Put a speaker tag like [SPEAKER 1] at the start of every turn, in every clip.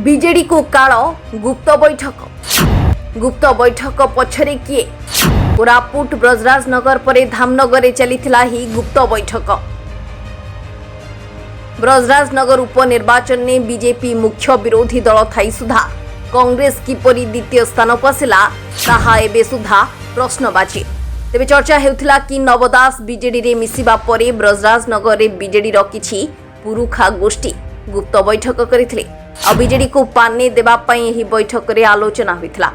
[SPEAKER 1] BJD को काल गुप्त बैठक पछरे किए कोरापुट ब्रजराजनगर पर धामनगर चलीथिला ही गुप्त बैठक। ब्रजराजनगर उपनिर्वाचन में बीजेपी मुख्य विरोधी दल थाई सुधा कांग्रेस किपरि द्वितीय स्थान को आसिला ताहा एबे सुधा प्रश्नबाची। तेबे चर्चा हेउथिला कि नवदास बीजेडी रे मिसिबा परे ब्रजराजनगर रे बीजेडी रो किछि पुरुखा गोष्ठी गुप्त बैठक करिथिले आ बीजेडी को पानी देबा पई एही बैठक रे आलोचना होइथिला।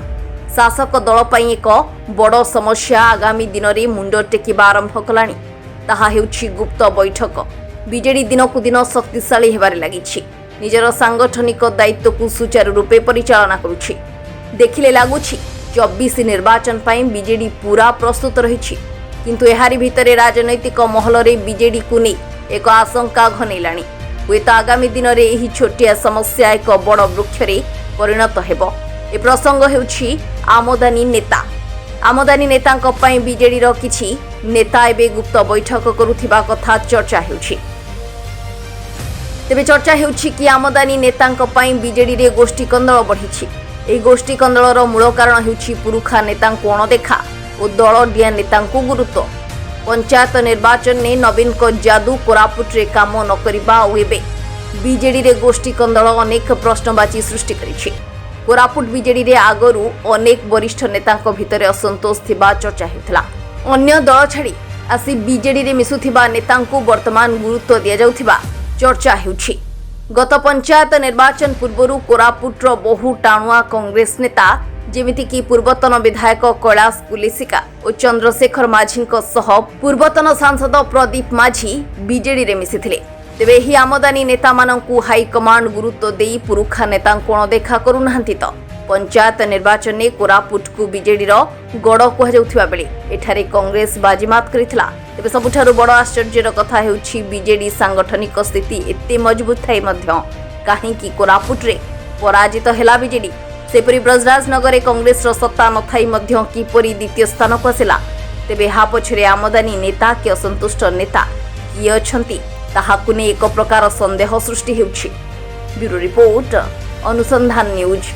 [SPEAKER 1] शासक दल पई एक बड़ समस्या आगामी दिन रे मुंड टेकिबा आरंभ कलानी ताहा हेउछि गुप्त बैठक। बीजेडी दिन को दिन शक्तिशाली हेबारे लागिछि, निजर सांगठनिक दायित्व को सुचारू रूपे परिचालना करुछि। देखिले लागुछि 24 निर्वाचन पई बीजेडी पूरा प्रस्तुत रहिछि, किंतु एहारी भितरे राजनैतिक महल रे बीजेडी को नै एक आशंका घनेलाणी। हुएत आगामी दिन रे एही छोटिया समस्या एक बड़ वृक्ष रे परिणत हेबो। ए प्रसंग हेउछि आमदानी नेता। आमदानी नेतांक पई बीजेडी रो किछि नेता एबे गुप्त बैठक करुथिबा कथा चर्चा हेउछि। तेबे चर्चा हेउछि कि आमदानी नेतांक पई बीजेडी रे गोष्ठी कंदल बढ़िछि। एही गोष्ठी कंदलर मूल कारण हेउछि पुरुखा नेतांकु अणदेखा और दल डिया नेतांकु गुरुत्व। पंचायत निर्वाचन ने नवीन को जादू कोरापुट रे काम न करिबा और एबे बीजेडी रे गोष्ठी कंदल अनेक प्रश्नबाची सृष्टि करिछि। कोरापुट बीजेडी रे आगरु अनेक वरिष्ठ नेतांक भितरे असंतोष थिबा चर्चा हेउथला। अन्य दल छाड़ी आसी बीजेडी रे मिसुथिबा नेतांकु वर्तमान गुरुत्व दिया जाउथिबा चर्चा हेउछि। गत पंचायत निर्वाचन पूर्वरु कोरापुटर बहु टाणुआ कांग्रेस नेता जेमिति कि पूर्वतन विधायक कैलाश पुलिसिका और चंद्रशेखर माझी पूर्वतन सांसद प्रदीप माझी बीजेडी रे मिसिथिले। तेबे एही आमदानी नेता मानंकु हाईकमांड गुरुत्व देई पुरुखा नेतांकु अणदेखा करुनाहांती तो पंचायत निर्वाचन ने कोरापुट को बीजेडी रो गड़ कह जाउथिबा बेले एठारे कांग्रेस बाजीमात करिथिला। तेबे सबुठारु बड़ आश्चर्यर कथा हेउछि बीजेडी सांगठनिक स्थिति एते मजबूत थाई मध्य काहेकि कोरापुट रे पराजित हेला बीजेडी। सेपरि ब्रजराजनगर कांग्रेस रो सत्ता नथाई मध्य किपरि द्वितीय स्थान को आसिला। तेबे हा पछरे आमदानी नेता कि असंतुष्ट नेता किए अछंती ताहाकु ने एक प्रकार संदेह सृष्टि हेउछि। ब्यूरो रिपोर्ट अनुसंधान न्यूज।